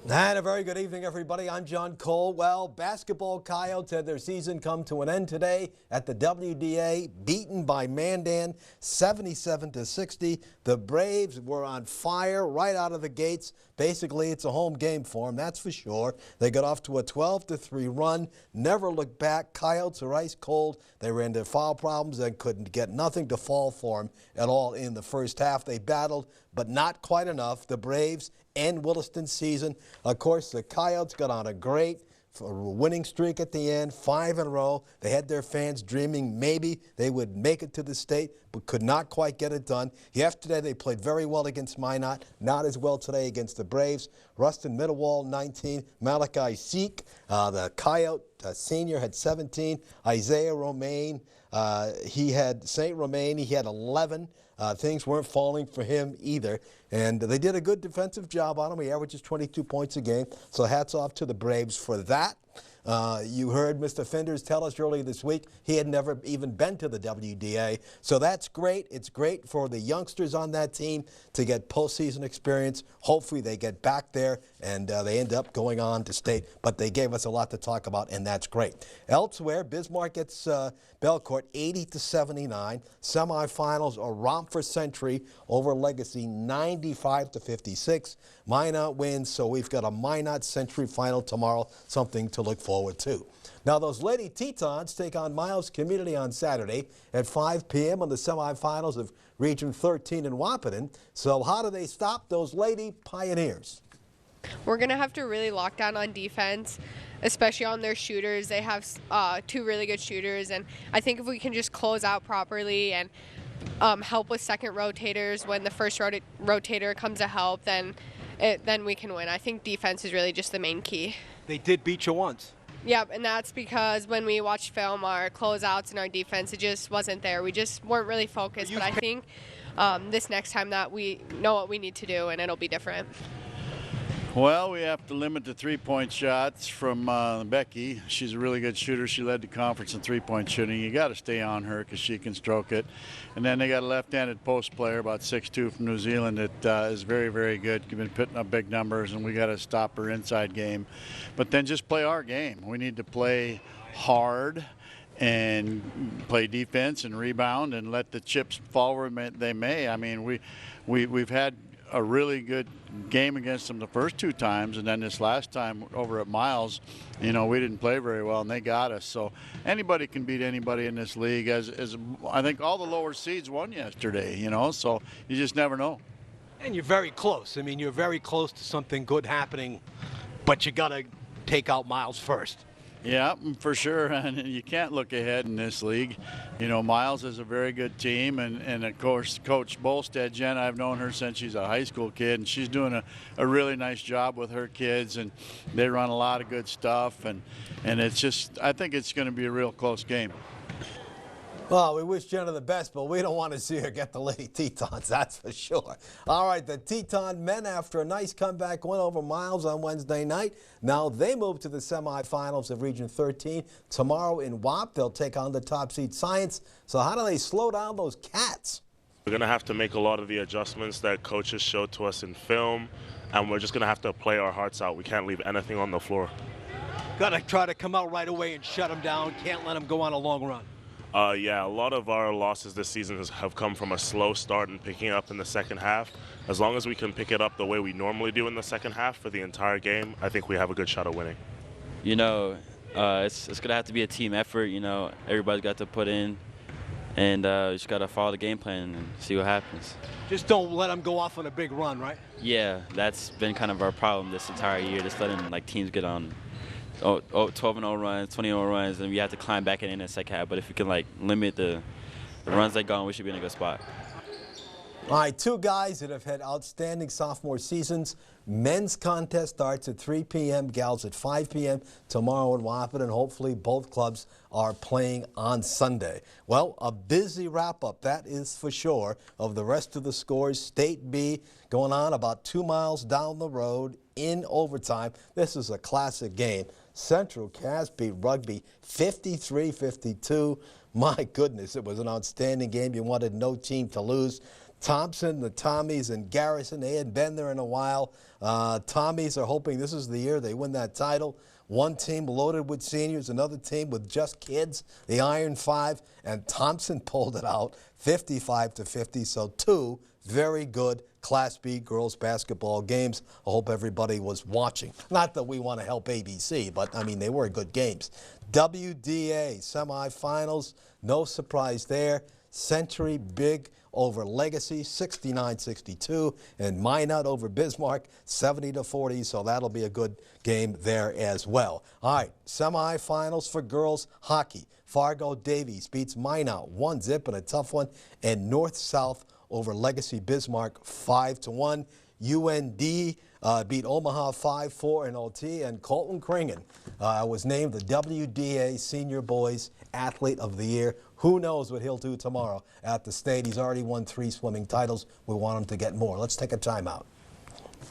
And a very good evening, everybody. I'm John Cole. Well, basketball Coyotes had their season come to an end today at the WDA, beaten by Mandan 77-60. The Braves were on fire right out of the gates. Basically, it's a home game for them, that's for sure. They got off to a 12-3 run, never looked back. Coyotes are ice cold. They ran into foul problems and couldn't get nothing to fall for them at all in the first half. They battled, but not quite enough. The Braves end Williston's season. Of course, the Coyotes got on a great winning streak at the end, 5 in a row. They had their fans dreaming maybe they would make it to the state, but could not quite get it done. Yesterday, they played very well against Minot, not as well today against the Braves. Rustin Middlewall, 19. Malachi Seek, the Coyote senior, had 17. Isaiah Romaine, he had 11. Things weren't falling for him either, and they did a good defensive job on him. He averages 22 points a game, so hats off to the Braves for that. You heard Mr. Fenders tell us earlier this week he had never even been to the WDA, so that's great. It's great for the youngsters on that team to get postseason experience. Hopefully they get back there and they end up going on to state, but they gave us a lot to talk about, and that's great. Elsewhere, Bismarck gets Belcourt 80-79. Semifinals, a romp for Century over Legacy 95-56. Minot wins, so we've got a Minot Century final tomorrow, something to look forward to. Now, those Lady Tetons take on Miles Community on Saturday at 5 p.m. on the semifinals of Region 13 in Wahpeton. So how do they stop those Lady Pioneers? We're going to have to really lock down on defense, especially on their shooters. They have 2 really good shooters, and I think if we can just close out properly and help with second rotators when the first rotator comes to help, then we can win. I think defense is really just the main key. They did beat you once. Yep, and that's because when we watched film, our closeouts and our defense, it just wasn't there. We just weren't really focused, but I think this next time that we know what we need to do, and it'll be different. Well, we have to limit the three-point shots from Becky. She's a really good shooter. She led the conference in three-point shooting. You got to stay on her because she can stroke it. And then they got a left-handed post player, about 6'2", from New Zealand, that is very, very good. She's been putting up big numbers, and we got to stop her inside game. But then just play our game. We need to play hard and play defense and rebound and let the chips fall where they may. I mean, we've had a really good game against them the first 2 times, and then this last time over at Miles, we didn't play very well, and they got us. So anybody can beat anybody in this league. As I think all the lower seeds won yesterday, so you just never know. And you're very close. I mean, you're very close to something good happening, but you got to take out Miles first. Yeah, for sure, and you can't look ahead in this league. Miles is a very good team, and of course, Coach Bolstead, Jen, I've known her since she's a high school kid, and she's doing a really nice job with her kids, and they run a lot of good stuff, and it's just, I think it's going to be a real close game. Well, we wish Jenna the best, but we don't want to see her get the Lady Tetons, that's for sure. All right, the Teton men, after a nice comeback win over Miles on Wednesday night, now they move to the semifinals of Region 13. Tomorrow in WAP, they'll take on the top seed Science. So how do they slow down those Cats? We're going to have to make a lot of the adjustments that coaches showed to us in film, and we're just going to have to play our hearts out. We can't leave anything on the floor. Got to try to come out right away and shut them down. Can't let them go on a long run. Yeah, a lot of our losses this season have come from a slow start and picking up in the second half. As long as we can pick it up the way we normally do in the second half for the entire game, I think we have a good shot at winning. It's going to have to be a team effort. Everybody's got to put in, and just got to follow the game plan and see what happens. Just don't let them go off on a big run, right? Yeah, that's been kind of our problem this entire year, just letting teams get on 12-0 runs, 20-0 runs, and we have to climb back in the second half. But if we can limit the runs they go on, we should be in a good spot. All right, 2 guys that have had outstanding sophomore seasons. Men's contest starts at 3 p.m., gals at 5 p.m. tomorrow in Wahpeton, and hopefully both clubs are playing on Sunday. Well, a busy wrap-up, that is for sure, of the rest of the scores. State B going on about 2 miles down the road in overtime. This is a classic game. Central Cass beat Rugby 53-52. My goodness, it was an outstanding game. You wanted no team to lose. Thompson, the Tommies, and Garrison. They hadn't been there in a while. Tommies are hoping this is the year they win that title. One team loaded with seniors, another team with just kids, the Iron Five, and Thompson pulled it out 55-50. So two very good Class B girls basketball games. I hope everybody was watching. Not that we want to help ABC, but I mean, they were good games. WDA semifinals, no surprise there. Century big over Legacy, 69-62, and Minot over Bismarck, 70-40, so that'll be a good game there as well. All right, semifinals for girls hockey. Fargo Davies beats Minot 1-0 in a tough one, and North-South over Legacy Bismarck 5-1. UND beat Omaha 5-4 in OT, and Colton Kringen was named the WDA Senior Boys Athlete of the Year. Who knows what he'll do tomorrow at the state? He's already won 3 swimming titles. We want him to get more. Let's take a timeout.